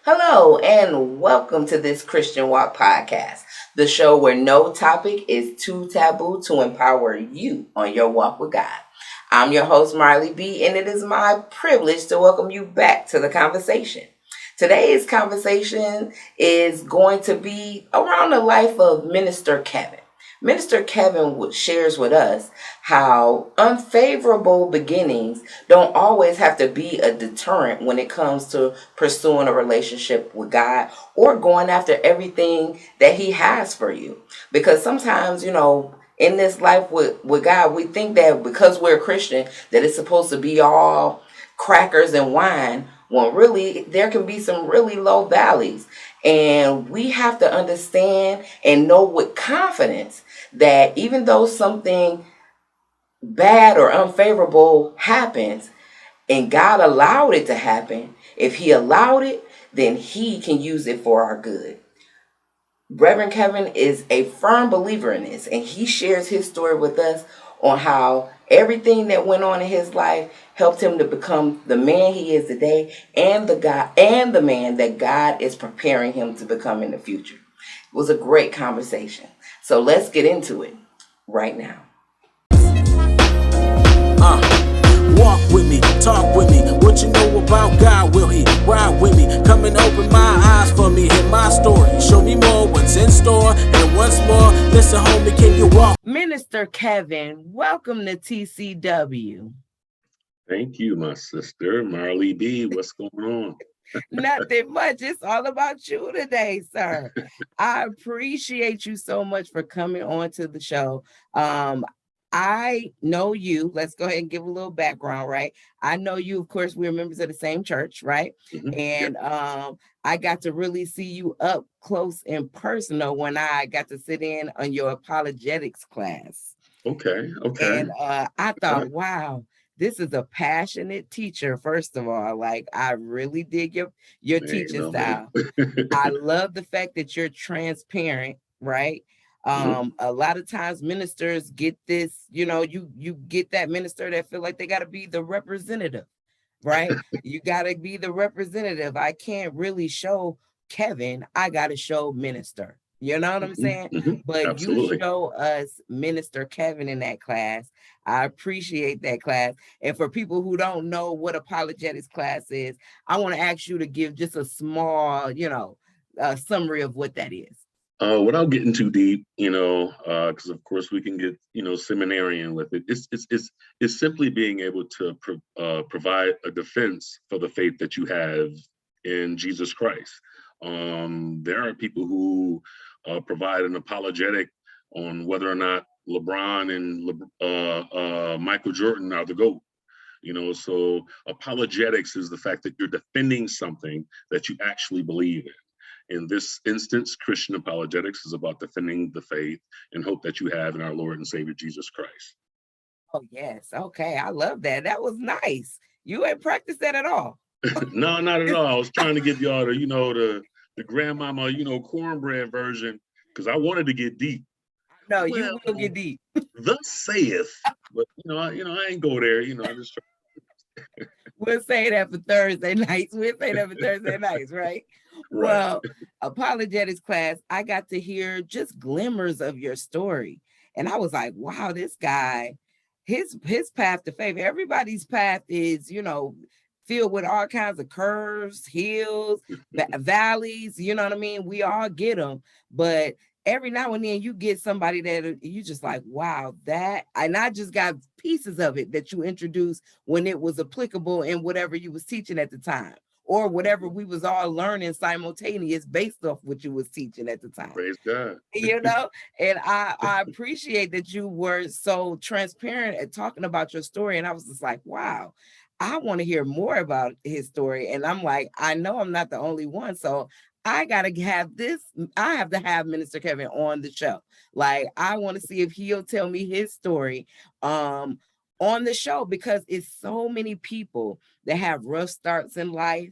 Hello, and welcome to this Christian Walk podcast, the show where no topic is too taboo to empower you on your walk with God. I'm your host, Marley B., and it is my privilege to welcome you back to the conversation. Today's conversation is going to be around the life of Minister Kevin. Minister Kevin shares with us how unfavorable beginnings don't always have to be a deterrent when it comes to pursuing a relationship with God or going after everything that He has for you. Because sometimes, in this life with God, we think that because we're a Christian, that it's supposed to be all crackers and wine, when really there can be some really low valleys. And we have to understand and know with confidence that even though something bad or unfavorable happens and God allowed it to happen, if He allowed it, then He can use it for our good. Reverend Kevin is a firm believer in this, and he shares his story with us on how everything that went on in his life helped him to become the man he is today and the man that God is preparing him to become in the future. It was a great conversation. So let's get into it right now. Walk with me, talk with me. What you know about God? Will He ride with me? Come and open my eyes for me. Hear my story. Show me more what's in store. And once more, listen, homie, can you walk? Minister Kevin, welcome to TCW. Thank you, my sister, Marley B. What's going on? Nothing much. It's all about you today, sir. I appreciate you so much for coming on to the show. I know you. Let's go ahead and give a little background, right? I know you, of course, we're members of the same church, right? And I got to really see you up close and personal when I got to sit in on your apologetics class. Okay. And I thought, wow, this is a passionate teacher. First of all, like I really dig your teaching style. I love the fact that you're transparent, right? A lot of times ministers get this, you get that minister that feel like they got to be the representative, right? You got to be the representative. I can't really show Kevin, I got to show minister. You know what I'm saying? But Absolutely. You show us Minister Kevin in that class. I appreciate that class. And for people who don't know what apologetics class is, I want to ask you to give just a small, summary of what that is. Without getting too deep, because of course we can get, seminarian with it. It's simply being able to provide a defense for the faith that you have in Jesus Christ. There are people who provide an apologetic on whether or not LeBron and Michael Jordan are the GOAT. So apologetics is the fact that you're defending something that you actually believe in. In this instance, Christian apologetics is about defending the faith and hope that you have in our Lord and Savior Jesus Christ. Oh, yes. Okay. I love that. That was nice. You ain't practiced that at all. No, not at all. I was trying to give y'all the grandmama, cornbread version, because I wanted to get deep. No, you will get deep. Thus saith, but I ain't go there. I just try. We'll say that for Thursday nights. Right? Well, apologetics class, I got to hear just glimmers of your story. And I was like, wow, this guy, his path to faith, everybody's path is, filled with all kinds of curves, hills, valleys, you know what I mean? We all get them. But every now and then you get somebody that you just like, wow, that, and I just got pieces of it that you introduced when it was applicable in whatever you was teaching at the time, or whatever we was all learning simultaneous based off what you was teaching at the time. Praise God. And I appreciate that you were so transparent at talking about your story. And I was just like, wow, I want to hear more about his story. And I'm like, I know I'm not the only one. So I got to have this. I have to have Minister Kevin on the show. Like, I want to see if he'll tell me his story on the show, because it's so many people that have rough starts in life.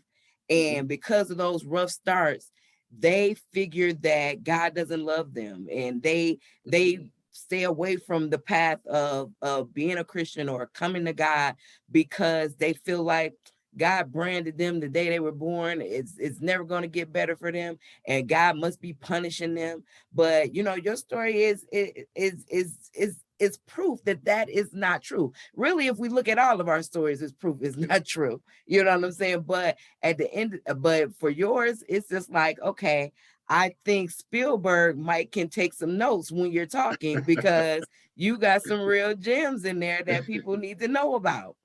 And because of those rough starts, they figure that God doesn't love them, and they stay away from the path of being a Christian or coming to God because they feel like God branded them the day they were born. It's never going to get better for them, and God must be punishing them. But your story is proof that that is not true. Really, if we look at all of our stories, it's proof it's not true. You know what I'm saying? But at the end, but for yours, it's just like, okay, I think Spielberg might can take some notes when you're talking, because you got some real gems in there that people need to know about.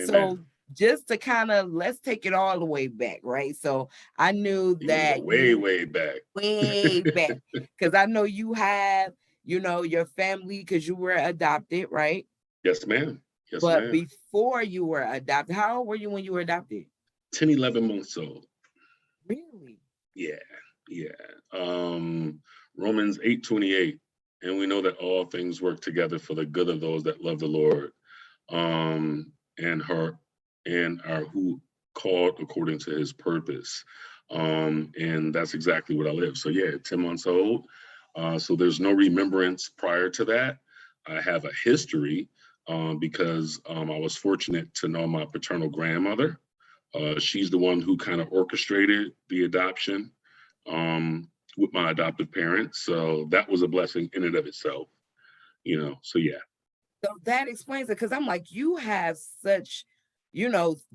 So Amen. just to kind of, let's take it all the way back, right? So I knew You want to go that way, you way back. way back, because I know you have, your family, because you were adopted, right? Yes, ma'am. Yes, But ma'am. before you were adopted, how old were you when you were adopted? 10, 11 months old. Really? Yeah, yeah. Romans 8:28, and we know that all things work together for the good of those that love the Lord, and her and are who called according to his purpose. And that's exactly what I live. So yeah, 10 months old. So there's no remembrance prior to that. I have a history because I was fortunate to know my paternal grandmother. She's the one who kind of orchestrated the adoption with my adoptive parents. So that was a blessing in and of itself, So yeah. So that explains it, because I'm like, you have such,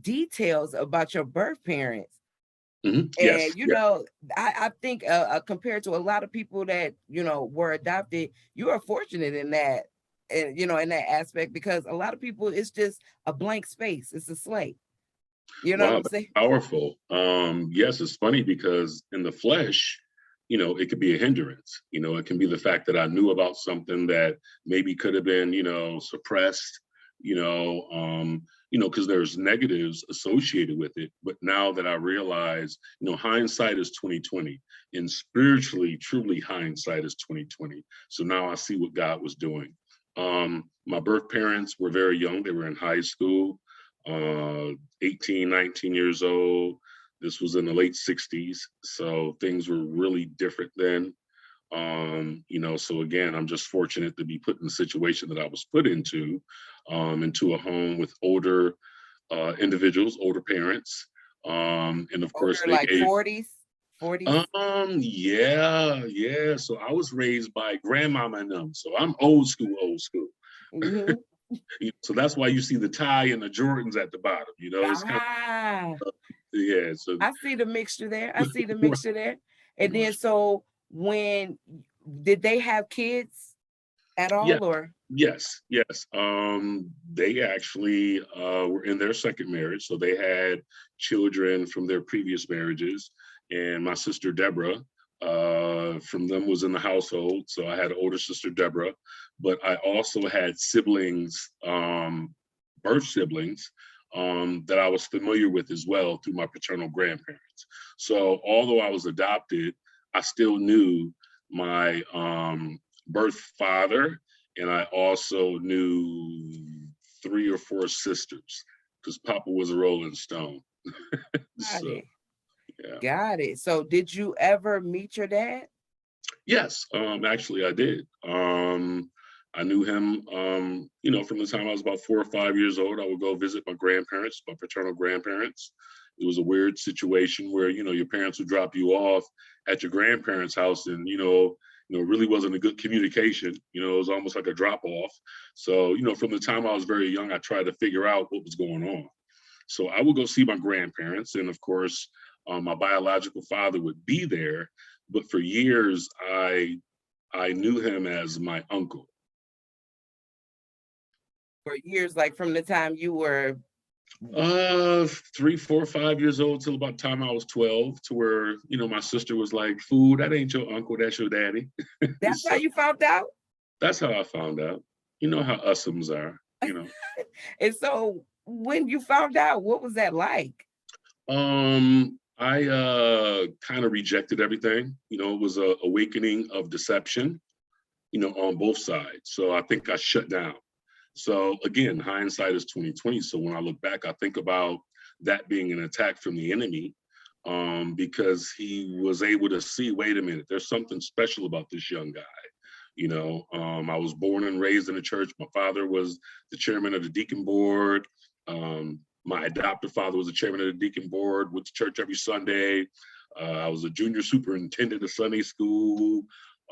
details about your birth parents. And Yes, yeah. I think compared to a lot of people that were adopted, you are fortunate in that, and in that aspect, because a lot of people, it's just a blank space, it's a slate. You know what Wow, I'm that's saying? powerful. Yes, it's funny because in the flesh, it could be a hindrance. It can be the fact that I knew about something that maybe could have been, suppressed, because there's negatives associated with it. But now that I realize, hindsight is 2020, and spiritually, truly hindsight is 2020. So now I see what God was doing. My birth parents were very young. They were in high school, 18, 19 years old. This was in the late 60s. So things were really different then. So again, I'm just fortunate to be put in the situation that I was put into a home with older individuals, older parents. And of course Older, they like gave 40s. yeah. So I was raised by grandmama and them. So I'm old school, old school. Hmm. So that's why you see the tie and the Jordans at the bottom. It's kind Ah, of yeah. So I see the mixture there. I see the right, mixture there. And then, so when did they have kids at yeah, all, or? yes. They actually were in their second marriage, so they had children from their previous marriages. And my sister Deborah, from them was in the household. So I had an older sister Deborah, but I also had siblings, birth siblings, that I was familiar with as well through my paternal grandparents. So although I was adopted, I still knew my birth father, and I also knew 3 or 4 sisters because Papa was a Rolling Stone. Got So it. yeah. Got it. So did you ever meet your dad? Yes, actually I did. I knew him, from the time I was about 4 or 5 years old. I would go visit my grandparents, my paternal grandparents. It was a weird situation where, your parents would drop you off at your grandparents' house, and, really wasn't a good communication. It was almost like a drop off. So, from the time I was very young, I tried to figure out what was going on. So I would go see my grandparents, and of course, my biological father would be there. But for years, I knew him as my uncle. For years, like from the time you were, 3, 4, 5 years old till about the time I was 12, to where my sister was like, "Fool, that ain't your uncle, that's your daddy." that's how So you found out? that's how I found out. You know how usums are. And so when you found out, what was that like? I kind of rejected everything. It was a awakening of deception, on both sides. So I think I shut down. So again, hindsight is 2020. So when I look back, I think about that being an attack from the enemy, because he was able to see, wait a minute, there's something special about this young guy. I was born and raised in a church. My father was the chairman of the deacon board. My adoptive father was the chairman of the deacon board, went to church every Sunday. I was a junior superintendent of Sunday school.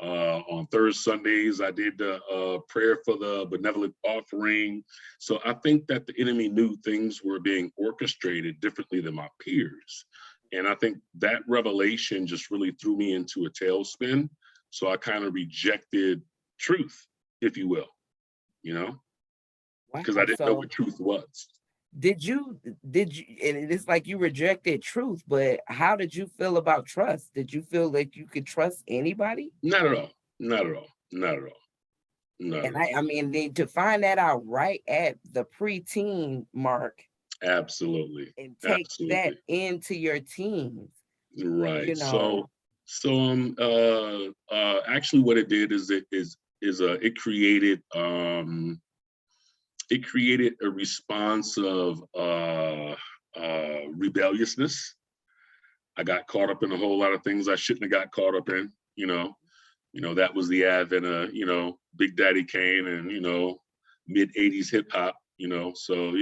On third Sundays, I did the prayer for the benevolent offering. So I think that the enemy knew things were being orchestrated differently than my peers. And I think that revelation just really threw me into a tailspin. So I kind of rejected truth, if you will, you know, because I Wow. didn't know what truth was. Did you and it's like you rejected truth, but how did you feel about trust? Did you feel like you could trust anybody? Not at all. Not at all. Not at all. Not at And all. I mean, to find that out right at the preteen mark Absolutely. and take that Absolutely. into your teens, you Right. know, Actually what it did is it created a response of rebelliousness. I got caught up in a whole lot of things I shouldn't have got caught up in, you know. That was the advent of, Big Daddy Kane and, mid 80s hip hop, so, so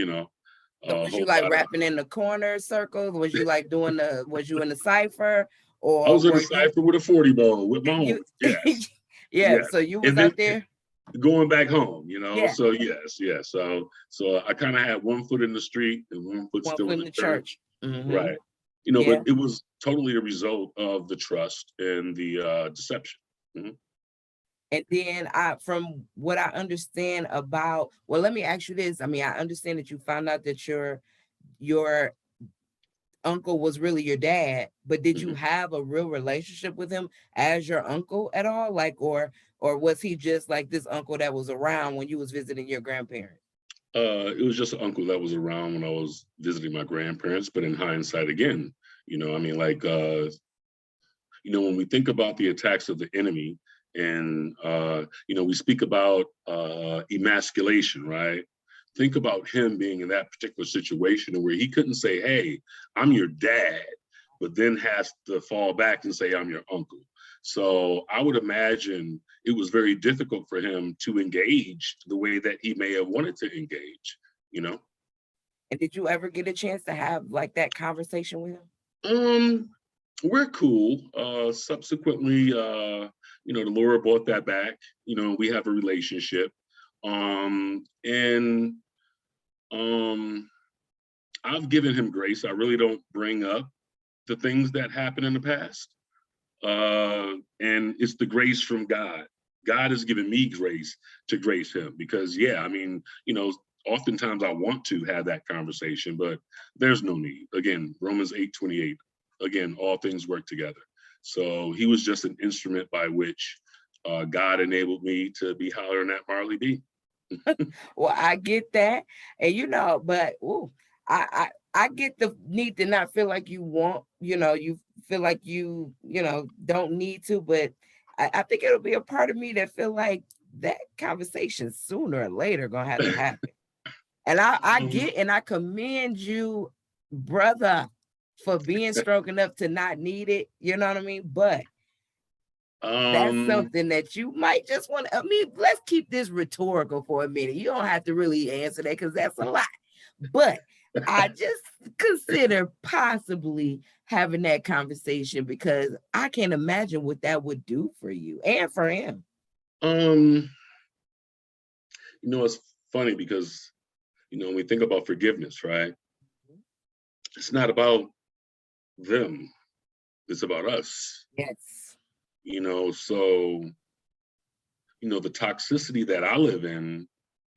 a was you whole like lot of, rapping in the corner circles? Was you like was you in the cipher I or was in a were you cipher with a 40 ball with my you homies. Yes. yeah, Yes. so you was And then out there? going back home, Yeah, so yes, yes. So I kind of had one foot in the street and one foot one still foot in in the the church. church. Hmm. Right. But Yeah. it was totally a result of the trust and the deception. Mhm. And then from what I understand about, well, let me ask you this. I mean, I understand that you found out that your uncle was really your dad, but did you Mhm. have a real relationship with him as your uncle at all? Like, or was he just like this uncle that was around when you was visiting your grandparents? It was just an uncle that was around when I was visiting my grandparents, but in hindsight, again, I mean, like, when we think about the attacks of the enemy, and we speak about emasculation, right? Think about him being in that particular situation where he couldn't say, "Hey, I'm your dad," but then has to fall back and say, "I'm your uncle." So I would imagine it was very difficult for him to engage the way that he may have wanted to engage, you know? And did you ever get a chance to have like that conversation with him? Um, we're cool. Subsequently, the Lord brought that back. We have a relationship. And I've given him grace. I really don't bring up the things that happened in the past. And it's the grace from God. God has given me grace to grace him because, yeah, I mean, oftentimes I want to have that conversation, but there's no need. Again, Romans 8:28. Again, all things work together. So he was just an instrument by which God enabled me to be hollering at Marley B. Well, I get that, and but I get the need to not feel like you want, you feel like don't need to, but I think it'll be a part of me that feel like that conversation sooner or later gonna have to happen. And I Um, get and I commend you, brother, for being strong enough to not need it. You know what I mean? But that's um, something that you might just want to. I mean, let's keep this rhetorical for a minute. You don't have to really answer that because that's a lot. But I just consider possibly having that conversation because I can't imagine what that would do for you and for him. um, it's funny because when we think about forgiveness, right? It's not about them; it's about us. Yes. So the toxicity that I live in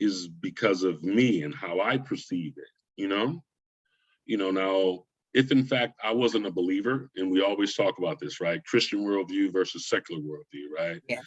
is because of me and how I perceive it. Now if in fact I wasn't a believer, and we always talk about this, right? Christian worldview versus secular worldview, right? Yes.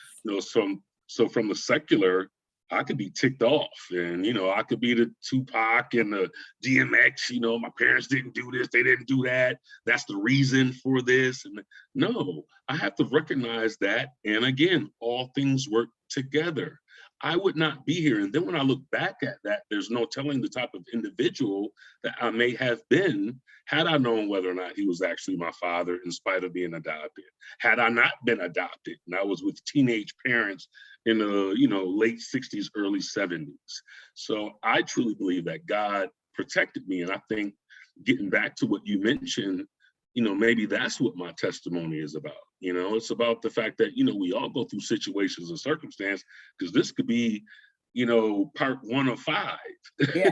So from the secular, I could be ticked off, and I could be the Tupac and the DMX. My parents didn't do this, they didn't do that. That's the reason for this. And no, I have to recognize that. And again, all things work together. I would not be here. And then when I look back at that, there's no telling the type of individual that I may have been had I known whether or not he was actually my father in spite of being adopted. Had I not been adopted and I was with teenage parents in the late 60s, early 70s. So I truly believe that God protected me. And I think getting back to what you mentioned, maybe that's what my testimony is about. It's about the fact that, we all go through situations and circumstance, because this could be, part 1 of 5, Yeah.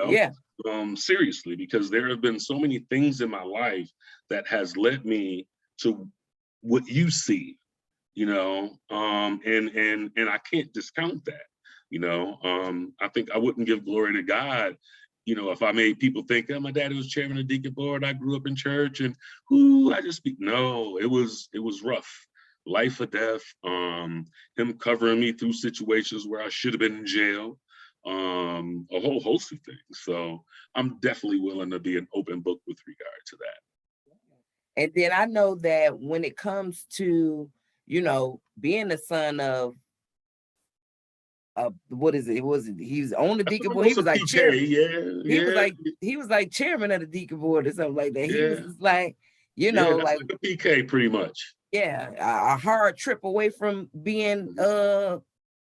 Yeah. Seriously, because there have been so many things in my life that has led me to what you see, and I can't discount that. I think I wouldn't give glory to God, if I made people think, oh, my daddy was chairman of deacon board, I grew up in church, and I just speak. No, it was rough, life or death. Him covering me through situations where I should have been in jail, a whole host of things. So I'm definitely willing to be an open book with regard to that. And then I know that when it comes to, being the son of what is it? He was on the deacon board. He was like PK, chairman. yeah. He was like chairman of the deacon board or something like that. He was Yeah. like, That's like a PK pretty much. Yeah, a hard trip away from being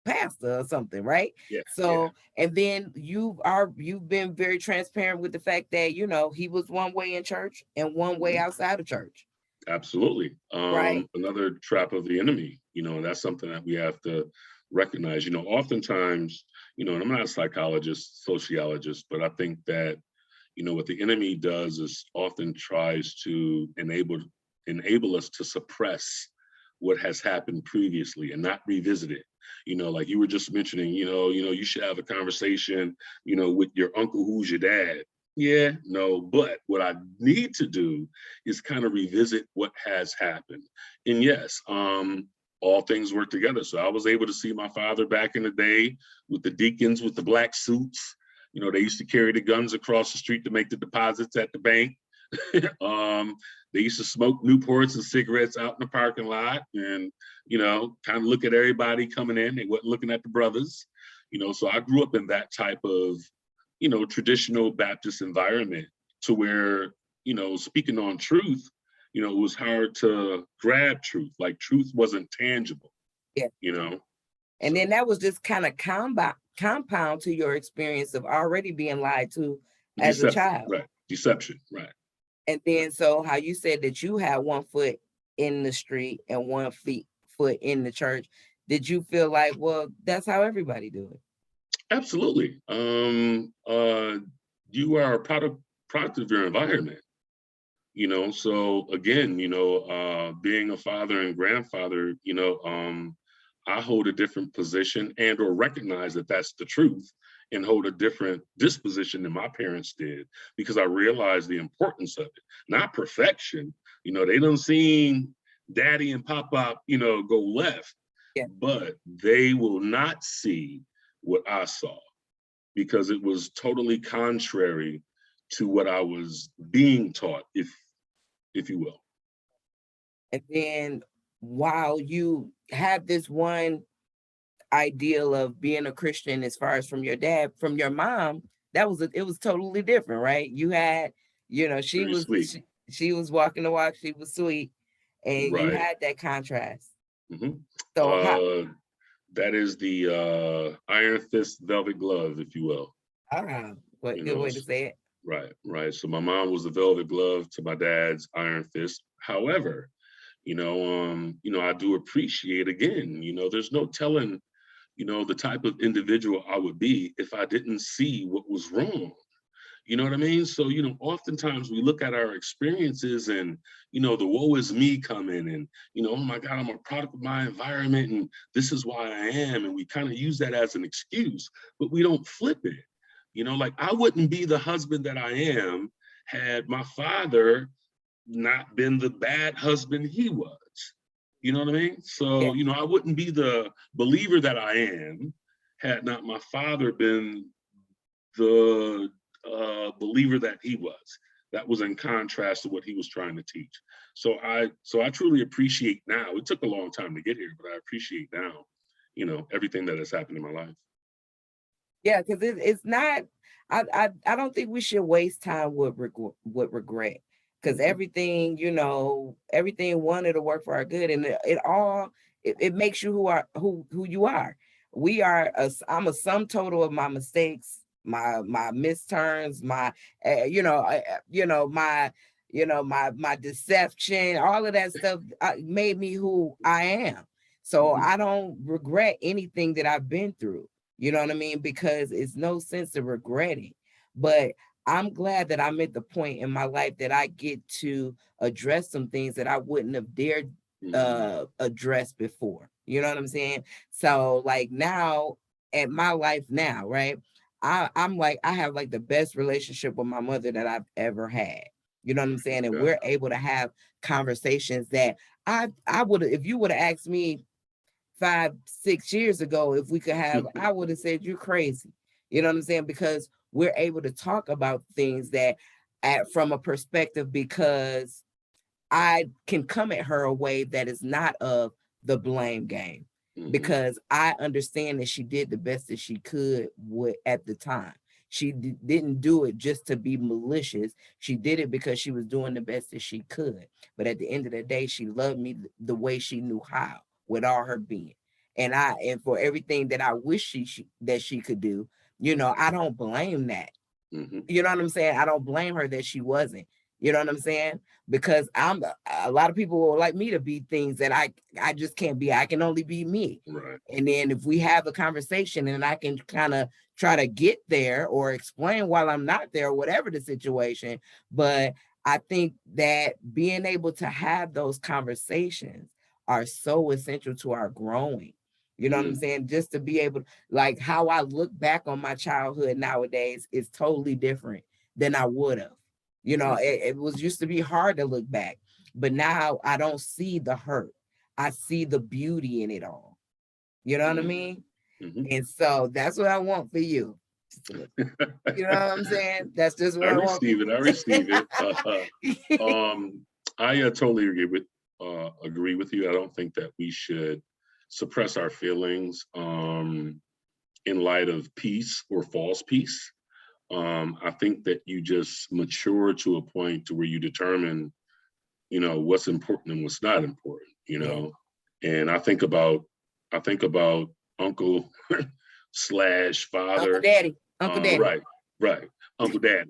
pastor or something, right? Yeah. So, and then you've been very transparent with the fact that he was one way in church and one way outside of church. Absolutely. Right. Another trap of the enemy. That's something that we have to recognize. Oftentimes, and I'm not a psychologist, sociologist, but I think that what the enemy does is often tries to enable us to suppress what has happened previously and not revisit it. Like you were just mentioning, you should have a conversation, with your uncle who's your dad. Yeah, no, but what I need to do is kind of revisit what has happened. And yes, all things work together. So I was able to see my father back in the day with the deacons with the black suits. They used to carry the guns across the street to make the deposits at the bank. They used to smoke Newports and cigarettes out in the parking lot, and kind of look at everybody coming in. They weren't looking at the brothers. So I grew up in that type of traditional Baptist environment, to where speaking on truth, it was hard to grab truth. Like truth wasn't tangible. Yeah. And So, then that was just kind of compound to your experience of already being lied to as a child. Right. Deception, right. And then so how you said that you had 1 foot in the street and 1 foot in the church, did you feel like, well, that's how everybody do it? Absolutely. You are a product of your environment. So again, being a father and grandfather, I hold a different position and or recognize that that's the truth, and hold a different disposition than my parents did, because I realized the importance of it, not perfection. They don't seen daddy and papa, go left, but they will not see what I saw, because it was totally contrary to what I was being taught, if you will. And then while you have this one ideal of being a Christian, as far as from your dad, from your mom, it was totally different, right? You had, she Very was sweet. she was walking the walk, she was sweet, and you Right. had that contrast. Mm-hmm. So that is the iron fist velvet glove, if you will. What good way to say it. Right. So my mom was the velvet glove to my dad's iron fist. However, I do appreciate, again, there's no telling, the type of individual I would be if I didn't see what was wrong. You know what I mean? So, oftentimes we look at our experiences and, the woe is me come in, and, oh my God, I'm a product of my environment and this is why I am. And we kind of use that as an excuse, but we don't flip it. Like I wouldn't be the husband that I am had my father not been the bad husband he was. You know what I mean? So, I wouldn't be the believer that I am had not my father been the believer that he was. That was in contrast to what he was trying to teach. So I truly appreciate now. It took a long time to get here, but I appreciate now, everything that has happened in my life. Yeah, because it's not. I don't think we should waste time with regret, because everything everything wanted to work for our good, and it makes you who you are. I'm a sum total of my mistakes my misturns, my my my deception, all of that stuff made me who I am. So Hmm. I don't regret anything that I've been through. You know what I mean? Because it's no sense of regretting. But I'm glad that I'm at the point in my life that I get to address some things that I wouldn't have dared Hmm. address before. You know what I'm saying? So like now at my life now, right? I'm like I have like the best relationship with my mother that I've ever had. You know what I'm saying? And Okay. we're able to have conversations that I would have, if you would have asked me 5, 6 years ago if we could have, I would have said you're crazy. You know what I'm saying? Because we're able to talk about things that from a perspective, because I can come at her a way that is not of the blame game, Hmm. because I understand that she did the best that she could with at the time. She didn't do it just to be malicious. She did it because she was doing the best that she could. But at the end of the day, she loved me the way she knew how, with all her being. And for everything that I wish that she could do, I don't blame that. Hmm. You know what I'm saying? I don't blame her that she wasn't. You know what I'm saying? Because a lot of people will like me to be things that I just can't be. I can only be me. Right. And then if we have a conversation and I can kind of try to get there or explain while I'm not there, whatever the situation. But I think that being able to have those conversations are so essential to our growing. You know what I'm Mm. saying? Just to be able, like how I look back on my childhood nowadays is totally different than I would have. It was used to be hard to look back, but now I don't see the hurt. I see the beauty in it all. You know what I Hmm. mean? Hmm. And so that's what I want for you. You know what I'm saying? That's just what I I want for receive it. I receive it. you. I totally agree with you. I don't think that we should suppress our feelings in light of peace or false peace. I think that you just mature to a point to where you determine, what's important and what's not important. Yeah. And I think about uncle slash Uncle father. Daddy. Uncle Daddy. Right, right, Uncle Daddy.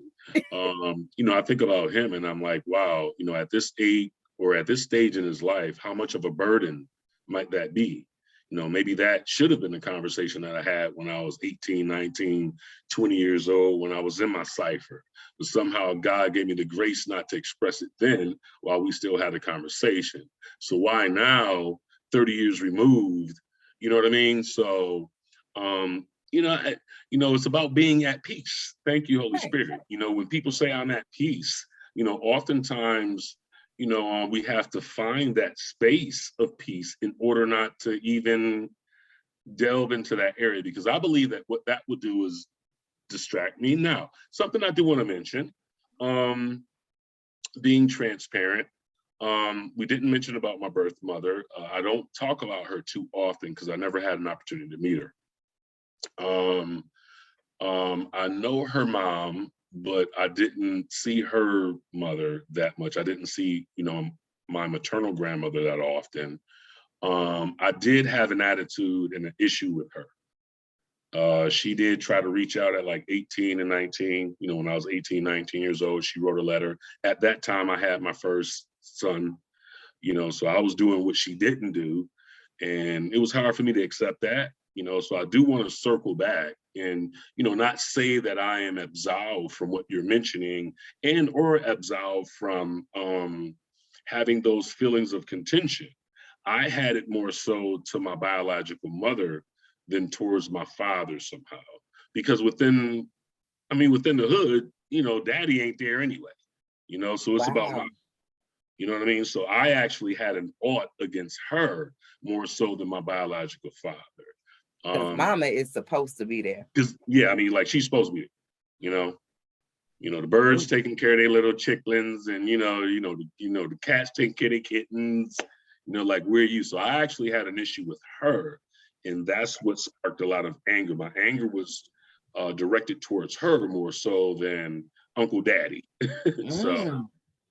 I think about him and I'm like, wow, at this age or at this stage in his life, how much of a burden might that be? Maybe that should have been the conversation that I had when I was 18, 19, 20 years old, when I was in my cipher. But somehow God gave me the grace not to express it then while we still had a conversation. So why now, 30 years removed, you know what I mean? So, you know, I, it's about being at peace. Thank you, Holy Right. Spirit. When people say I'm at peace, oftentimes, we have to find that space of peace in order not to even delve into that area, because I believe that what that would do is distract me. Now, something I do want to mention, um, being transparent. We didn't mention about my birth mother. I don't talk about her too often because I never had an opportunity to meet her. Um, I know her mom, but I didn't see her mother that much. I didn't see, my maternal grandmother that often. I did have an attitude and an issue with her. She did try to reach out at like 18 and 19. When I was 18, 19 years old, she wrote a letter. At that time, I had my first son, so I was doing what she didn't do. And it was hard for me to accept that, so I do want to circle back and, not say that I am absolved from what you're mentioning and or absolved from having those feelings of contention. I had it more so to my biological mother than towards my father somehow. Because within the hood, daddy ain't there anyway. So it's about my, Wow. you know what I mean? So I actually had an ought against her more so than my biological father. Because Um, mama is supposed to be there. because yeah, like she's supposed to be, you know, the birds taking care of their little chicklings, and the cats taking care of their kittens. Like where are you? So I actually had an issue with her, and that's what sparked a lot of anger. My anger was directed towards her more so than Uncle Daddy. So Mm,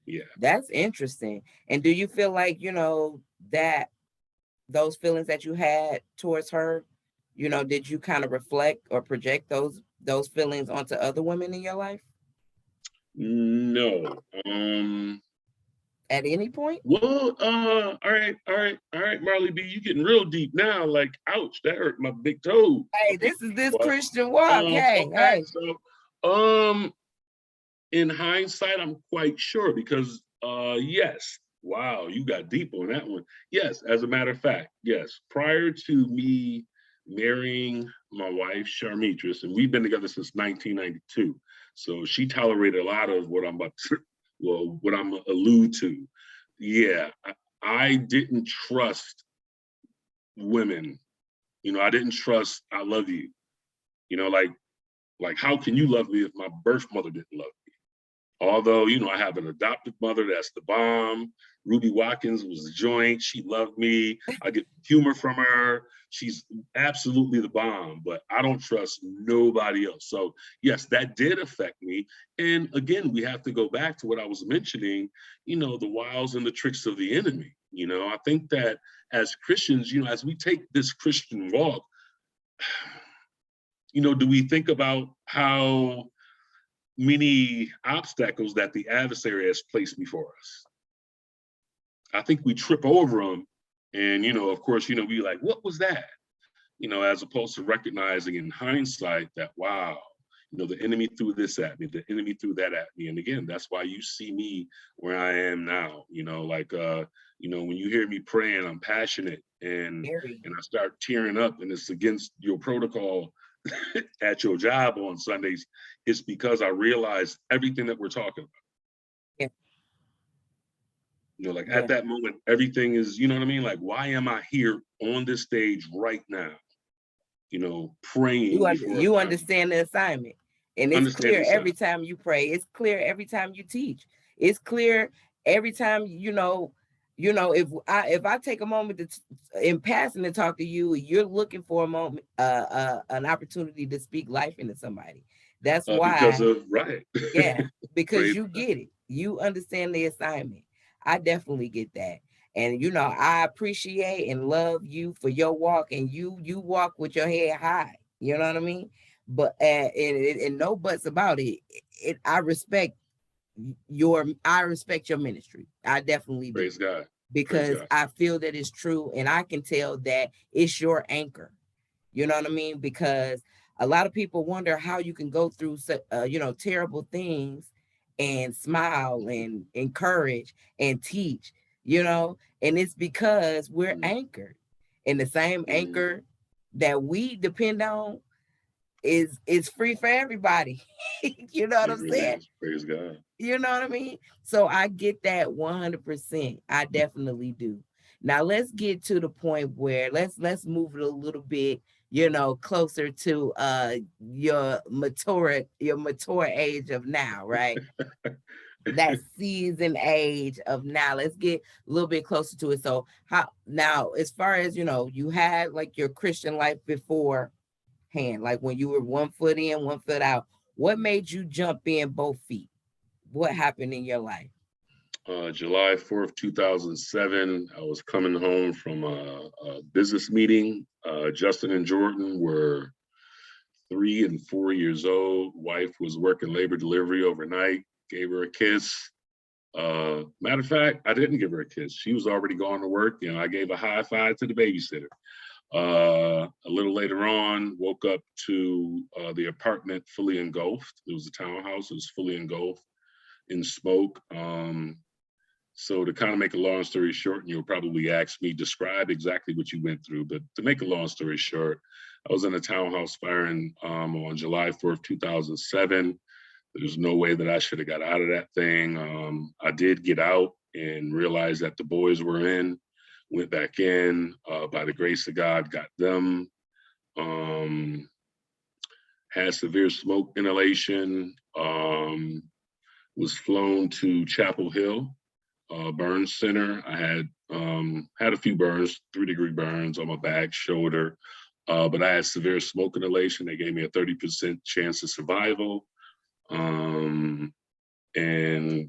yeah. that's interesting. And do you feel like, that those feelings that you had towards her, did you kind of reflect or project those those feelings onto other women in your life No. at any point? Well, all right, Marley B, you getting real deep now. Like, ouch, that hurt my big toe. Hey, Okay, this is this but Christian walk. Hey, okay, hey. so in hindsight, I'm quite sure because yes, wow, you got deep on that one. Yes, as a matter of fact, yes. Prior to me marrying my wife, Charmitris, and we've been together since 1992. So she tolerated a lot of what I'm about to, well, what I'm allude to. Yeah, I didn't trust women. You know, I didn't trust I love you. You know, like how can you love me if my birth mother didn't love me? Although, you know, I have an adopted mother that's the bomb. Ruby Watkins was the joint. She loved me. I get humor from her. She's absolutely the bomb, but I don't trust nobody else. So, yes, that did affect me. And again, we have to go back to what I was mentioning, you know, the wiles and the tricks of the enemy. You know, I think that as Christians, you know, as we take this Christian walk, you know, do we think about how many obstacles that the adversary has placed before us? I think we trip over them. And, you know, of course, you know, we like, what was that? You know, as opposed to recognizing in hindsight that, wow, you know, the enemy threw this at me, the enemy threw that at me. And again, that's why you see me where I am now, you know, like, you know, when you hear me praying, I'm passionate Very. and I start tearing up and it's against your protocol at your job on Sundays, it's because I realize everything that we're talking about. Yeah. You know, like at Yeah. that moment, everything is, you know what I mean? Like, why am I here on this stage right now? You know, praying before You I'm understand the assignment, and it's understanding clear something. every time you pray. It's clear every time you teach. It's clear every time if I take a moment in passing to talk to you, you're looking for a moment, an opportunity to speak life into somebody. That's Because why. of right. Yeah, because Praise you God. get it. You understand the assignment. I definitely get that. And I appreciate and love you for your walk, and you walk with your head high. You know what I mean? But and no buts about it. I respect your ministry. I definitely do, Praise God. Praise because God. I feel that it's true, and I can tell that it's your anchor. You know what I mean? Because a lot of people wonder how you can go through terrible things and smile and encourage and teach, and it's because we're Mm, anchored. And the same mm, anchor that we depend on is free for everybody. You know what it I'm really saying? is. Praise God. You know what I mean? So I get that 100%. I definitely do. Now let's get to the point where let's move it a little bit, closer to your mature age of now, right? That season age of now. Let's get a little bit closer to it. So how now, as far as you had like your Christian life beforehand, like when you were 1 foot in, 1 foot out, what made you jump in both feet? What happened in your life? July 4th, 2007, I was coming home from a business meeting. Justin and Jordan were 3 and 4 years old. Wife was working labor delivery overnight, gave her a kiss. Matter of fact, I didn't give her a kiss. She was already going to work, and I gave a high five to the babysitter. A little later on, woke up to the apartment fully engulfed. It was a townhouse. It was fully engulfed in smoke. So to kind of make a long story short, and you'll probably ask me, describe exactly what you went through. But to make a long story short, I was in a townhouse fire on July 4th, 2007. There's no way that I should have got out of that thing. I did get out and realized that the boys were in, went back in, by the grace of God, got them, had severe smoke inhalation, was flown to Chapel Hill burn center. I had a few burns, 3-degree burns on my back, shoulder, but I had severe smoke inhalation. They gave me a 30% chance of survival. And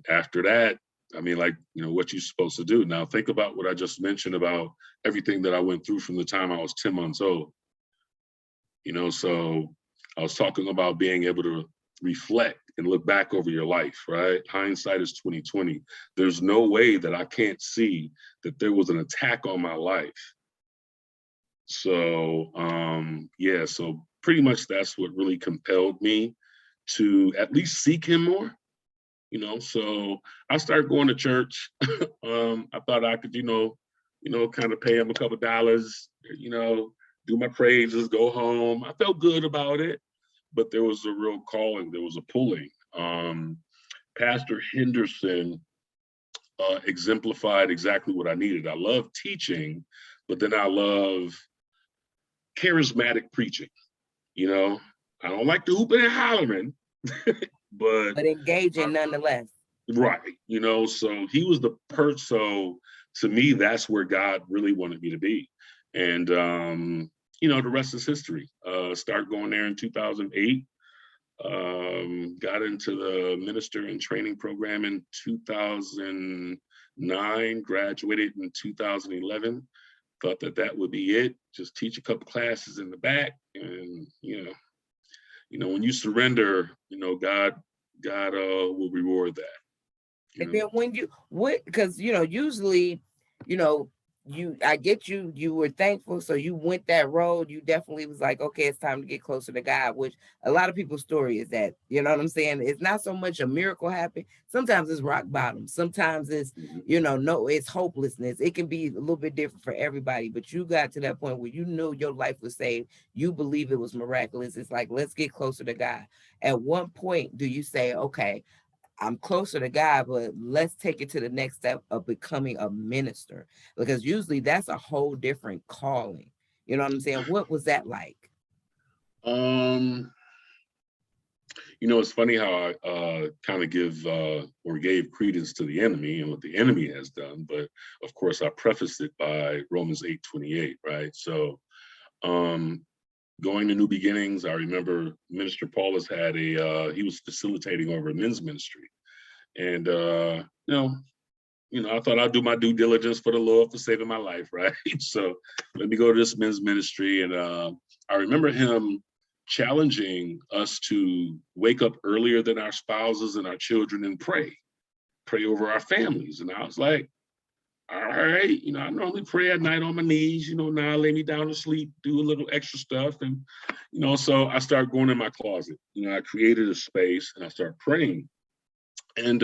after that, I mean, like, what you're supposed to do. Now, think about what I just mentioned about everything that I went through from the time I was 10 months old. So I was talking about being able to reflect and look back over your life, right? Hindsight is 2020. There's no way that I can't see that there was an attack on my life. So yeah, so pretty much that's what really compelled me to at least seek him more, So I started going to church. I thought I could, kind of pay him a couple dollars, do my praises, go home. I felt good about it, but there was a real calling, there was a pulling. Pastor Henderson exemplified exactly what I needed. I love teaching, but then I love charismatic preaching. I don't like the hooping and hollering, but engaging nonetheless. Right. So he was so to me, that's where God really wanted me to be. And, the rest is history. Start going there in 2008. Got into the minister and training program in 2009, graduated in 2011. Thought that would be it. Just teach a couple classes in the back. And, when you surrender, God will reward that. And then when because usually, I get you were thankful, so you went that road. You definitely was like, okay, it's time to get closer to God, which a lot of people's story is that, you know what I'm saying? It's not so much a miracle happen. Sometimes it's rock bottom. Sometimes it's, no, it's hopelessness. It can be a little bit different for everybody, but you got to that point where you knew your life was saved. You believe it was miraculous. It's like, let's get closer to God. At what point do you say, okay, I'm closer to God, but let's take it to the next step of becoming a minister? Because usually that's a whole different calling. You know what I'm saying? What was that like? It's funny how I kind of gave credence to the enemy and what the enemy has done. But of course, I prefaced it by Romans 8:28, right? So going to New Beginnings, I remember Minister Paulus had he was facilitating over a men's ministry. And, I thought I'd do my due diligence for the Lord for saving my life, right? So let me go to this men's ministry. And I remember him challenging us to wake up earlier than our spouses and our children and pray over our families. And I was like, all right, I normally pray at night on my knees, now I lay me down to sleep, do a little extra stuff. And, so I started going in my closet, I created a space and I started praying. And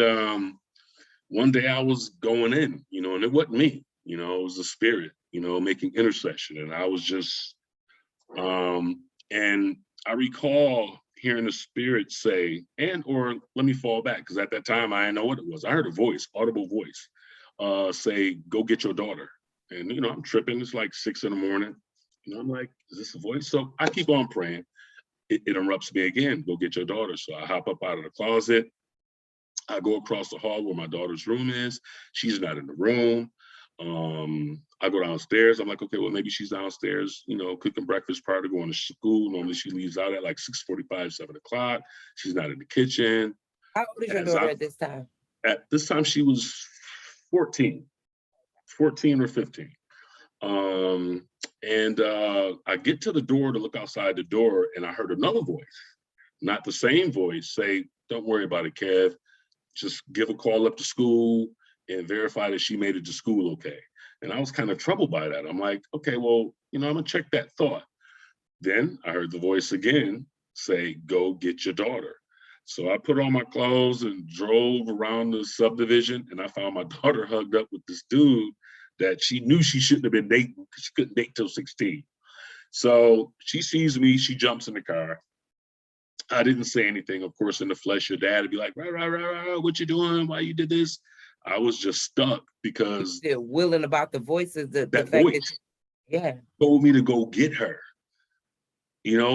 one day I was going in, and it wasn't me, it was the spirit, making intercession. And I was just, and I recall hearing the spirit say, or let me fall back, because at that time I didn't know what it was. I heard a voice, audible voice, say, go get your daughter. And, I'm tripping. It's like 6 a.m. I'm like, is this a voice? So I keep on praying. It interrupts me again, go get your daughter. So I hop up out of the closet. I go across the hall where my daughter's room is. She's not in the room. I go downstairs. I'm like, okay, well, maybe she's downstairs, cooking breakfast prior to going to school. Normally she leaves out at like 6:45, 7 o'clock. She's not in the kitchen. How old is your daughter at this time? At this time, she was 14 or 15. And I get to the door to look outside the door, and I heard another voice, not the same voice, say, don't worry about it, Kev. Just give a call up to school and verify that she made it to school okay. And I was kind of troubled by that. I'm like, okay, well, I'm gonna check that thought. Then I heard the voice again say, go get your daughter. So I put on my clothes and drove around the subdivision, and I found my daughter hugged up with this dude that she knew she shouldn't have been dating because she couldn't date till 16. So she sees me, she jumps in the car. I didn't say anything. Of course, in the flesh, your dad would be like, right, what you doing? Why you did this? I was just stuck because they're willing about the voices, the fact voice that told me to go get her.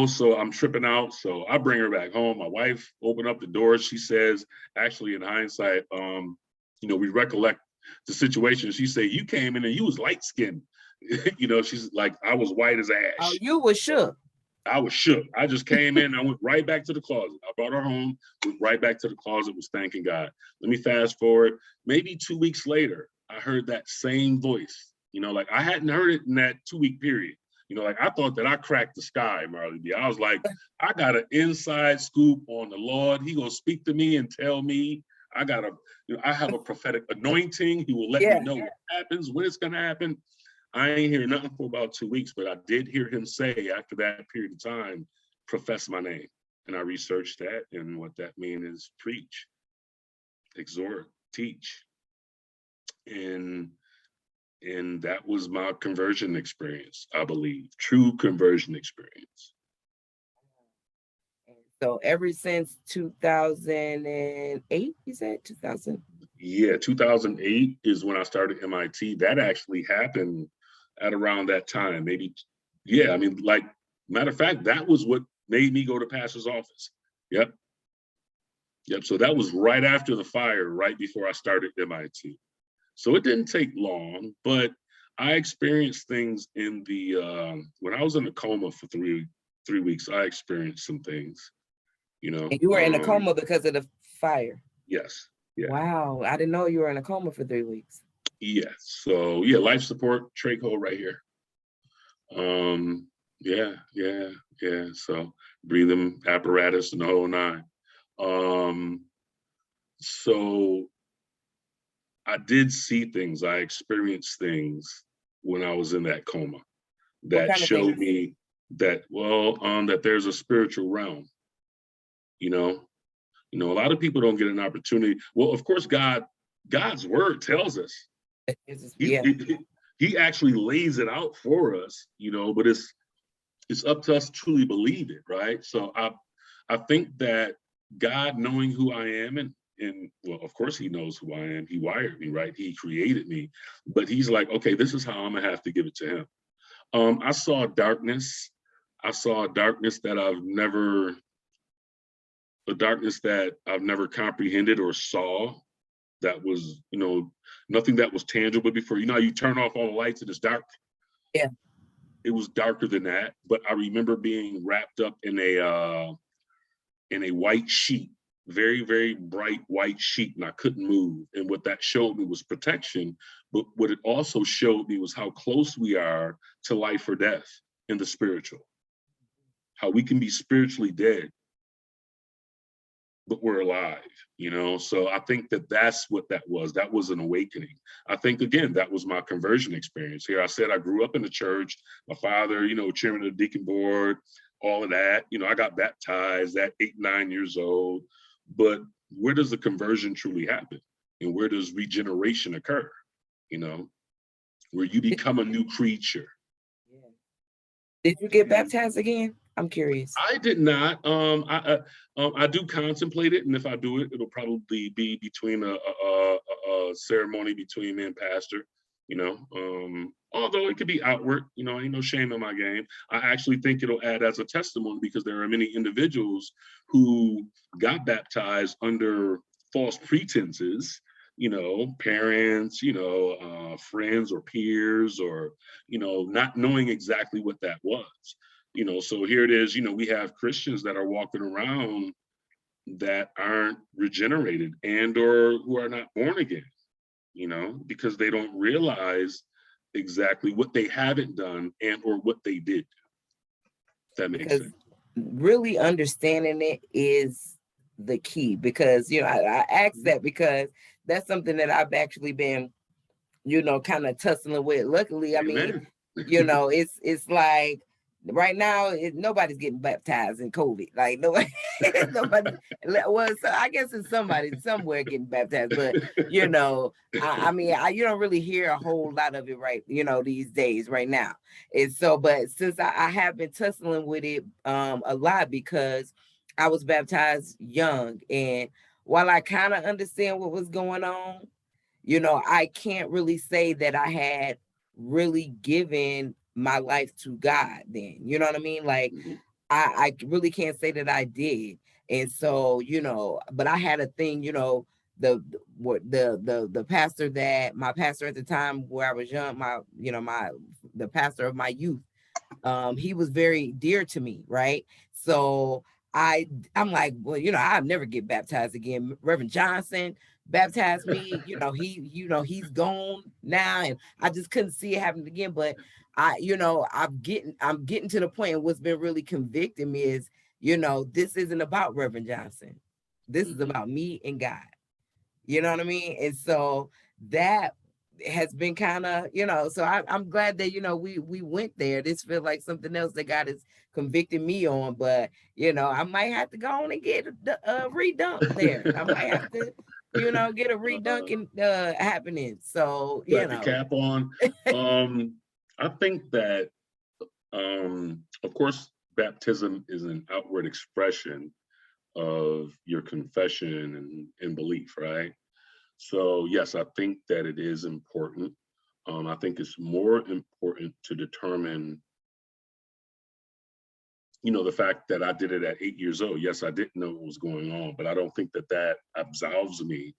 So I'm tripping out. So I bring her back home. My wife opened up the door. She says, actually, in hindsight, we recollect the situation. She said, you came in and you was light skinned. She's like, I was white as ash. Oh, you were shook. I was shook. I just came in. I went right back to the closet. I brought her home, went right back to the closet, was thanking God. Let me fast forward. Maybe 2 weeks later, I heard that same voice. I hadn't heard it in that 2-week period. Like I thought that I cracked the sky, Marley B. I was like, I got an inside scoop on the Lord. He gonna speak to me and tell me I have a prophetic anointing. He will let me know what happens, when it's gonna happen. I ain't hear nothing for about 2 weeks, but I did hear him say after that period of time, profess my name. And I researched that, and what that means is preach, exhort, teach. And that was my conversion experience, I believe. True conversion experience. So ever since 2008, you said 2000? Yeah, 2008 is when I started MIT. That actually happened at around that time. Maybe, yeah, I mean, like, matter of fact, that was what made me go to pastor's office. Yep. So that was right after the fire, right before I started MIT. So it didn't take long, but I experienced things in the when I was in a coma for three weeks. I experienced some things, And you were in a coma because of the fire. Yes. Yeah. Wow, I didn't know you were in a coma for 3 weeks. Yes. So yeah, life support, trach hole right here. Yeah. So breathing apparatus and the whole nine. So I did see things. I experienced things when I was in that coma that showed me that, that there's a spiritual realm. A lot of people don't get an opportunity. Well, of course, God's word tells us. He actually lays it out for us, but it's up to us to truly believe it, right? So I think that God, knowing who I am, and well, of course he knows who I am. He wired me, right? He created me, but he's like, okay, this is how I'm gonna have to give it to him. I saw darkness. I saw a darkness that I've never comprehended or saw. That was, nothing that was tangible before. How you turn off all the lights and it's dark? Yeah. It was darker than that, but I remember being wrapped up in a white sheet, very, very bright white sheet, and I couldn't move. And what that showed me was protection, but what it also showed me was how close we are to life or death in the spiritual. How we can be spiritually dead, but we're alive, So I think that's what that was. That was an awakening. I think, again, that was my conversion experience. Here I said I grew up in the church. My father, chairman of the deacon board, all of that. I got baptized at 8, 9 years old. But where does the conversion truly happen? And where does regeneration occur? Where you become a new creature. Did you get baptized again? I'm curious. I did not. I do contemplate it, and if I do it, it'll probably be between a ceremony between me and pastor. Although it could be outward. Ain't no shame in my game. I actually think it'll add as a testimony because there are many individuals who got baptized under false pretenses. Parents, friends or peers, or not knowing exactly what that was. So here it is, we have Christians that are walking around that aren't regenerated and or who are not born again, because they don't realize exactly what they haven't done and or what they did. If that makes sense. Really understanding it is the key, because, I asked that because that's something that I've actually been, kind of tussling with. Luckily, I mean, it's like, right now, nobody's getting baptized in COVID. Like nobody. Well, so I guess it's somebody somewhere getting baptized, but I mean, you don't really hear a whole lot of it, right? These days, right now. And so, but since I have been tussling with it a lot, because I was baptized young, and while I kind of understand what was going on, I can't really say that I had really given my life to God then. You know what I mean? Like, I really can't say that I did. And so, but I had a thing, the pastor my pastor at the time where I was young, the pastor of my youth, he was very dear to me, right? So I'm like, well, I'll never get baptized again. Reverend Johnson, baptized me. He's gone now, and I just couldn't see it happening again. But I'm getting to the point, and what's been really convicting me is, this isn't about Reverend Johnson. This is about me and God. You know what I mean? And so that has been kind of, so I'm glad that, we went there. This feels like something else that God is convicting me on, but, I might have to go on and get a redunk there. I might have to, get a redunking happening. So, Put the cap on. I think that, of course, baptism is an outward expression of your confession and belief, right? So yes, I think that it is important. I think it's more important to determine, the fact that I did it at 8 years old. Yes, I didn't know what was going on, but I don't think that that absolves me,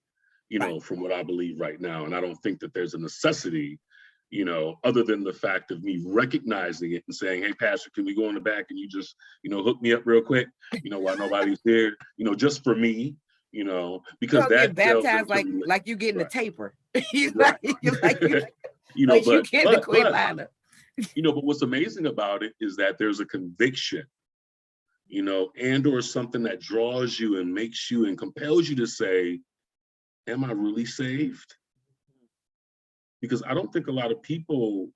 right. from what I believe right now. And I don't think that there's a necessity, other than the fact of me recognizing it and saying, hey, Pastor, can we go in the back and you just, hook me up real quick, while nobody's there, just for me, because Get that tells them baptized to like you getting a right, taper. you right. like you but getting the but queen but liner. but what's amazing about it is that there's a conviction, and or something that draws you and makes you and compels you to say, am I really saved? Because I don't think a lot of people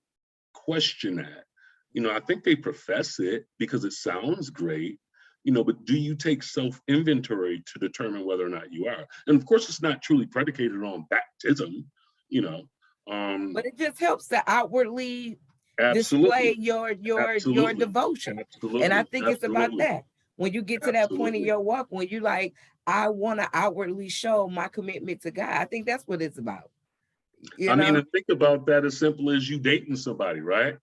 question that. I think they profess it because it sounds great, but do you take self-inventory to determine whether or not you are? And of course, it's not truly predicated on baptism, you know. But it just helps to outwardly display Absolutely, your absolutely, devotion. And I absolutely, think it's about absolutely, that. When you get to that point in absolutely. your walk, when you like, I want to outwardly show my commitment to God. I think that's what it's about. You I mean, know? and think about that as simple as you dating somebody, right?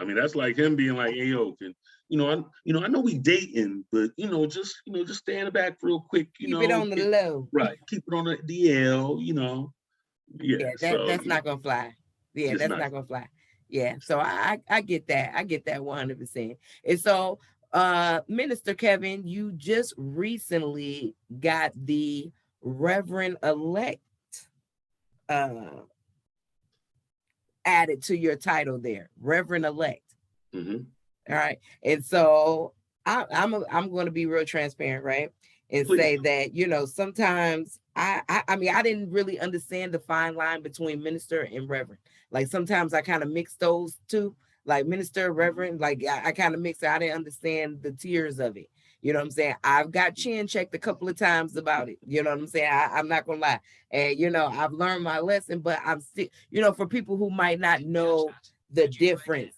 I mean, that's like him being like, "Hey, yo, can I know we dating, but just stay in the back real quick, Keep it on the low. right? Keep it on the DL, yeah. Yeah, So that's not gonna fly. Yeah, it's that's not. not gonna fly. Yeah, so I get that. I get that 100%. And so, Minister Kevin, you just recently got the Reverend elect uh added to your title there, Reverend elect. Mm-hmm. All right. And so I'm going to be real transparent, right? And Please. say that, sometimes I mean, I didn't really understand the fine line between minister and reverend. Like sometimes I kind of mix those two, like minister, reverend, like I kind of mix it. I didn't understand the tiers of it. You know what I'm saying? I've got chin checked a couple of times about it. You know what I'm saying? I'm not gonna lie. And I've learned my lesson, but I'm still, for people who might not know the difference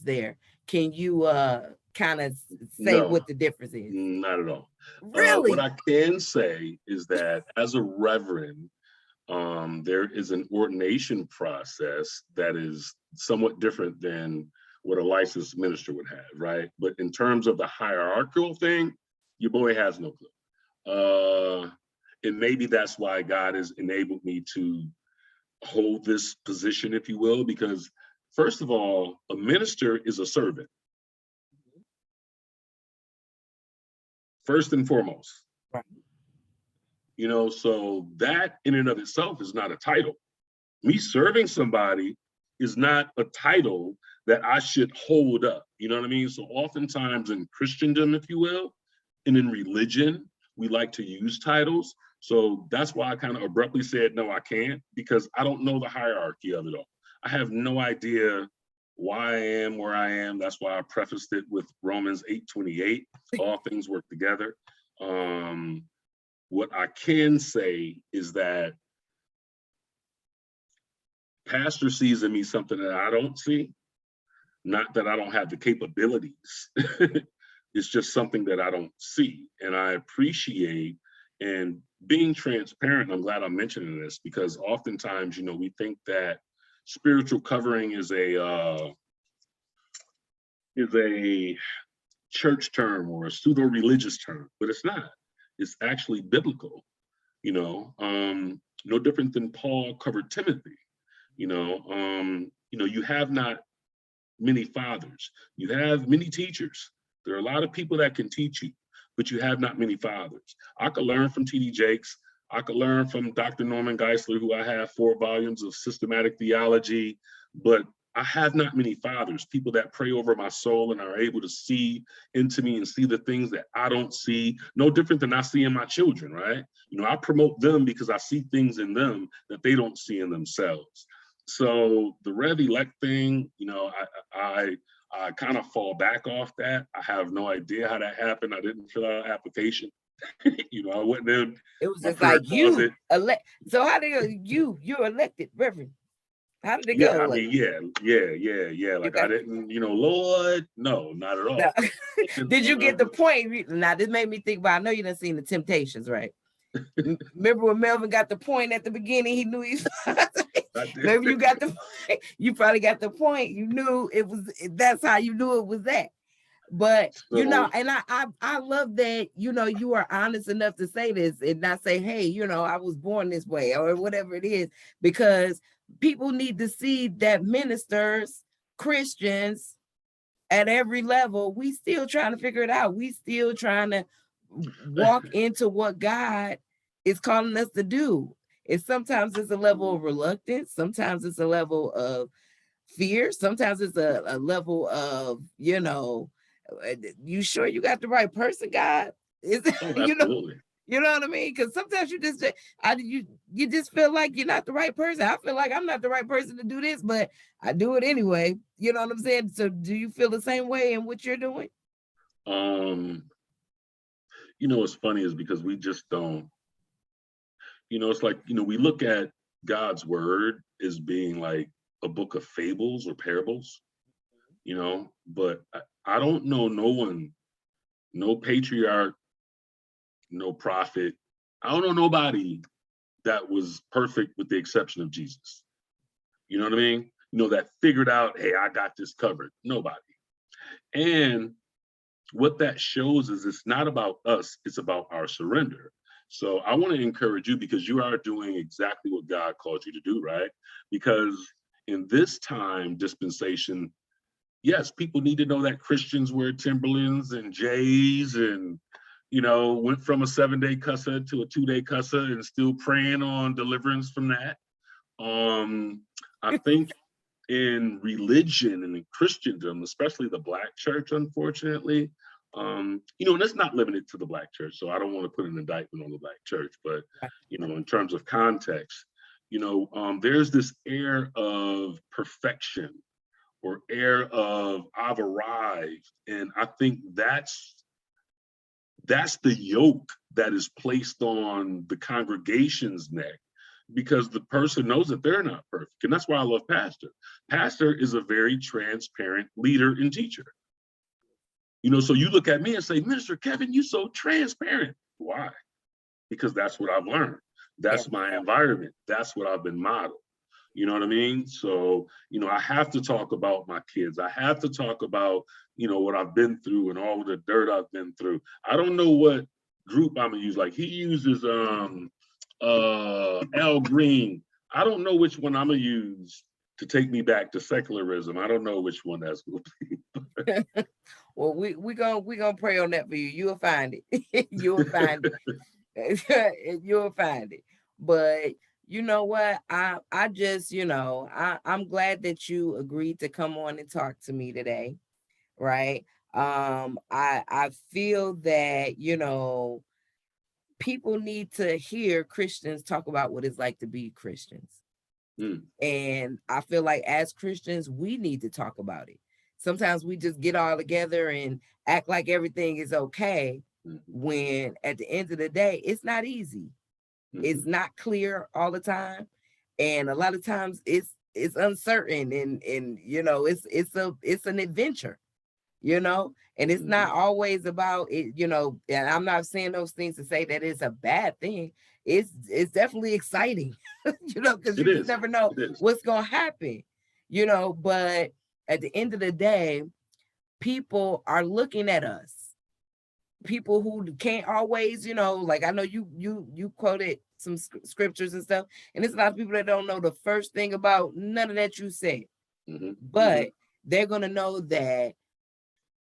there, can you kind of say No, what the difference is? not at all. What Really? I can say is that as a reverend, there is an ordination process that is somewhat different than what a licensed minister would have, right? But in terms of the hierarchical thing, your boy has no clue. And maybe that's why God has enabled me to hold this position, if you will, because first of all, a minister is a servant, first and foremost. Right. So that in and of itself is not a title. Me serving somebody is not a title that I should hold up. You know what I mean? So oftentimes in Christendom, if you will, and in religion, we like to use titles. So that's why I kind of abruptly said, no, I can't, because I don't know the hierarchy of it all. I have no idea why I am where I am. That's why I prefaced it with Romans 8:28. All things work together. What I can say is that Pastor sees in me something that I don't see. Not that I don't have the capabilities. It's just something that I don't see. And I appreciate and being transparent. I'm glad I'm mentioning this because oftentimes, we think that spiritual covering is a church term or a pseudo-religious term, but it's not. It's actually biblical. No different than Paul covered Timothy. You have not many fathers. You have many teachers. There are a lot of people that can teach you, but you have not many fathers. I could learn from TD Jakes. I could learn from Dr. Norman Geisler, who I have 4 volumes of systematic theology, but I have not many fathers, people that pray over my soul and are able to see into me and see the things that I don't see, no different than I see in my children, right? You know, I promote them because I see things in them that they don't see in themselves. So the Rev elect thing, you know, I kind of fall back off that. I have no idea how that happened. I didn't fill out an application. You know, I went in It was my just prayer like you closet. elect. So how did you're elected, Reverend? How did it Yeah, go? I Like mean, yeah. you Like I got didn't, you know, Lord, no, not at now, all. And, did you get the point? Now this made me think about. I know you done seen the Temptations, right? Remember when Melvin got the point at the beginning? He knew he's. I did. Maybe you got the point. You probably got the point. You knew it was. That's how you knew it was that. But you know, So, and I love that, you know, you are honest enough to say this and not say, hey, you know, I was born this way or whatever it is, because people need to see that ministers, Christians at every level, we still trying to figure it out. We still trying to walk into what God is calling us to do. It's sometimes it's a level of reluctance, sometimes it's a level of fear, sometimes it's a level of, you know, you sure you got the right person, God? Is oh, you know, absolutely. you know what I mean? Because sometimes you just you just feel like you're not the right person. I feel like I'm not the right person to do this, but I do it anyway. You know what I'm saying? So do you feel the same way in what you're doing? Um, you know, what's funny is because we just don't, you know, it's like, you know, we look at God's word as being like a book of fables or parables, you know, but I don't know no one, no patriarch, no prophet. I don't know nobody that was perfect with the exception of Jesus. You know what I mean? You know, that figured out, hey, I got this covered. Nobody. And what that shows is it's not about us, it's about our surrender. So I want to encourage you because you are doing exactly what God called you to do, right? Because in this time dispensation, yes, people need to know that Christians wear Timberlands and J's and, you know, went from a 7-day cussa to a 2-day cussa and still praying on deliverance from that. I think in religion and in Christendom, especially the Black church, unfortunately, you know, and it's not limited to the Black church. So I don't want to put an indictment on the Black church, but, you know, in terms of context, you know, there's this air of perfection or air of I've arrived. And I think that's the yoke that is placed on the congregation's neck because the person knows that they're not perfect. And that's why I love Pastor. Pastor is a very transparent leader and teacher. You know, so you look at me and say, Minister Kevin, you so transparent. Why? Because that's what I've learned. Yeah. That's my environment. That's what I've been modeled. You know what I mean? So, you know, I have to talk about my kids. I have to talk about, you know, what I've been through and all the dirt I've been through. I don't know what group I'm gonna use. Like he uses Al Green. I don't know which one I'm gonna use to take me back to secularism. I don't know which one that's gonna be. Well, we gonna pray on that for you. You'll find it. You'll find it. You'll find it. But you know what? I just, you know, I'm glad that you agreed to come on and talk to me today, right? I feel that, you know, people need to hear Christians talk about what it's like to be Christians. Mm. And I feel like as Christians, we need to talk about it. Sometimes we just get all together and act like everything is okay, Mhm. when at the end of the day, it's not easy. It's Mhm. not clear all the time. And a lot of times it's uncertain and you know, it's an adventure, you know, and it's not Mhm. always about it, you know, and I'm not saying those things to say that it's a bad thing. It's definitely exciting, you know, because It you just is. never know It is. what's gonna happen, you know. But at the end of the day, people are looking at us. People who can't always, you know, like I know you quoted some scriptures and stuff, and there's a lot of people that don't know the first thing about none of that you said, Mhm. but Mhm. they're gonna know that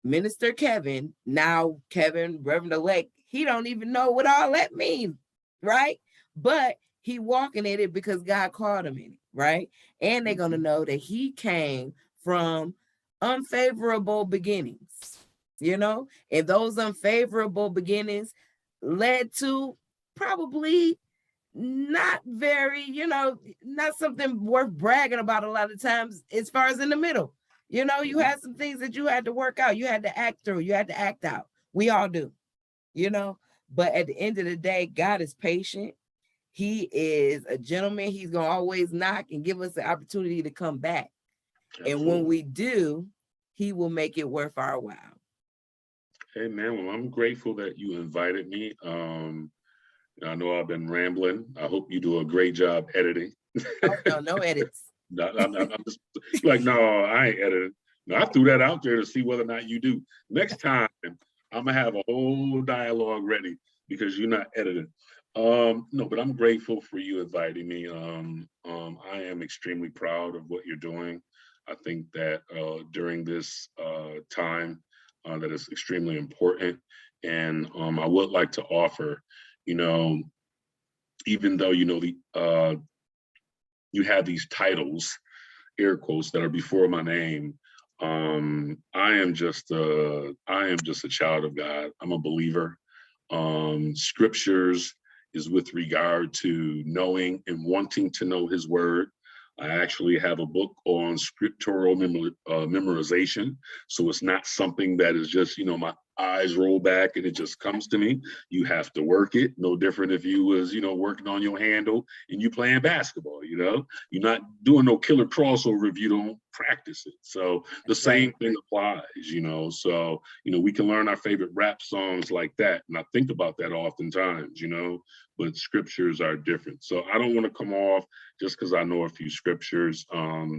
Minister Kevin, now Kevin, Reverend elect, he don't even know what all that means, right? but he walking in it because God called him in it, right? And they're gonna know that he came from unfavorable beginnings, and those unfavorable beginnings led to probably not very, not something worth bragging about a lot of times as far as in the middle. You had some things that you had to work out, you had to act through, you had to act out. We all do, you know. But at the end of the day, God is patient. He is a gentleman. He's going to always knock and give us the opportunity to come back. Absolutely. And when we do, he will make it worth our while. Hey, man, well, I'm grateful that you invited me. I know I've been rambling. I hope you do a great job editing. Oh, no edits. I'm just like, no, I ain't editing. No, I threw that out there to see whether or not you do. Next time, I'm going to have a whole dialogue ready because you're not editing. No, but I'm grateful for you inviting me. I am extremely proud of what you're doing. I think that during this time, that is extremely important. And I would like to offer, even though, you have these titles, air quotes, that are before my name, I am just a child of God. I'm a believer. Scriptures is with regard to knowing and wanting to know his word. I actually have a book on scriptural memorization. So it's not something that is just, my eyes roll back and it just comes to me. You have to work it. No different if you was, working on your handle and you playing basketball, you're not doing no killer crossover if you don't practice it. So the same thing applies, so, we can learn our favorite rap songs like that. And I think about that oftentimes, but scriptures are different. So I don't want to come off just because I know a few scriptures.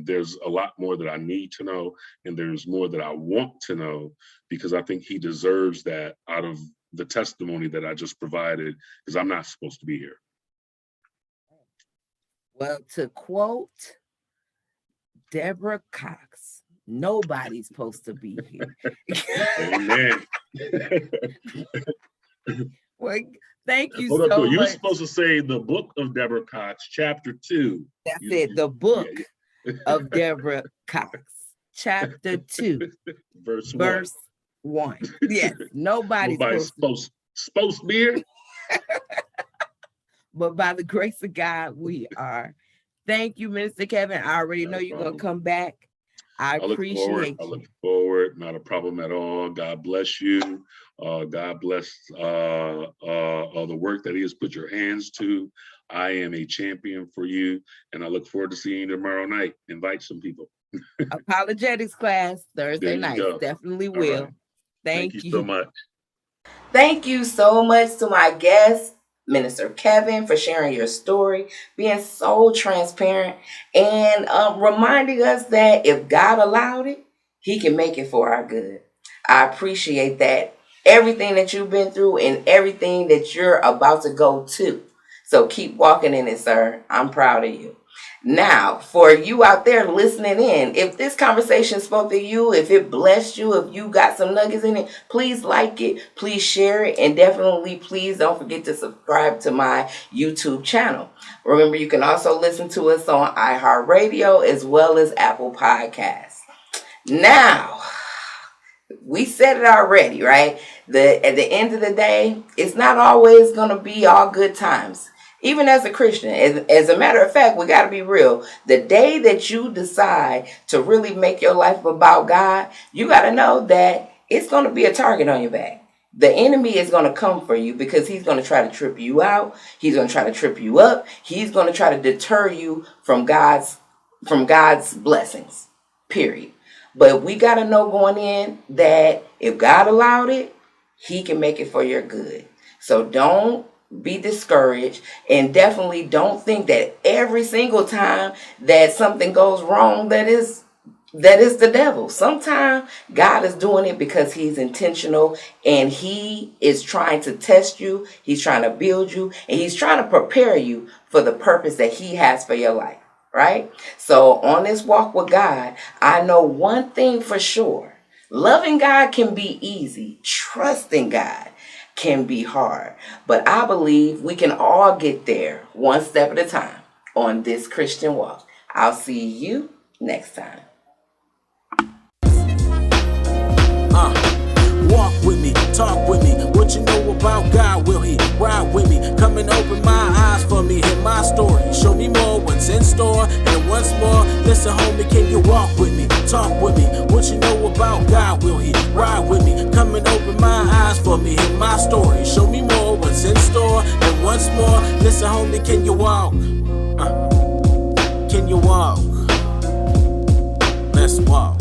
There's a lot more that I need to know, and there's more that I want to know, because I think he deserves that out of the testimony that I just provided, because I'm not supposed to be here. Well, to quote Deborah Cox, nobody's supposed to be here. Amen. Well, thank you so much. You were supposed to say the book of Deborah Cox, chapter 2. That's it, the book of Deborah Cox, chapter 2, verse 1. Yes, nobody's supposed to be here. But by the grace of God, we are. Thank you, Minister Kevin. I already know you're going to come back. I appreciate you. I look forward. Not a problem at all. God bless you. God bless all the work that he has put your hands to. I am a champion for you, and I look forward to seeing you tomorrow night. Invite some people. Apologetics class Thursday night. Definitely will. Right. Thank you so much. Thank you so much to my guest, Minister Kevin, for sharing your story, being so transparent, and reminding us that if God allowed it, he can make it for our good. I appreciate that. Everything that you've been through and everything that you're about to go to. So keep walking in it, sir. I'm proud of you. Now, for you out there listening in, if this conversation spoke to you, if it blessed you, if you got some nuggets in it, please like it, please share it, and definitely please don't forget to subscribe to my YouTube channel. Remember, you can also listen to us on iHeartRadio as well as Apple Podcasts. Now, we said it already, right? At the end of the day, it's not always going to be all good times. Even as a Christian, as a matter of fact, we got to be real. The day that you decide to really make your life about God, you got to know that it's going to be a target on your back. The enemy is going to come for you because he's going to try to trip you out. He's going to try to trip you up. He's going to try to deter you from God's blessings, period. But we got to know going in that if God allowed it, he can make it for your good. So don't be discouraged, and definitely don't think that every single time that something goes wrong that is the devil. Sometimes God is doing it because he's intentional, and he is trying to test you, he's trying to build you, and he's trying to prepare you for the purpose that he has for your life, right? So on this walk with God, I know one thing for sure. Loving God can be easy. Trusting God, can be hard. But I believe we can all get there one step at a time on this Christian walk. I'll see you next time. Walk with me, talk with me. What you know about God? Will He ride with me? Come and open my eyes for me. Hear my story. Show me more what's in store. And once more, listen, homie, can you walk with me? Talk with me. What you know about God? Will He ride with me? Come and open my eyes for me. Hear my story. Show me more what's in store. And once more, listen, homie, can you walk? Can you walk? Let's walk.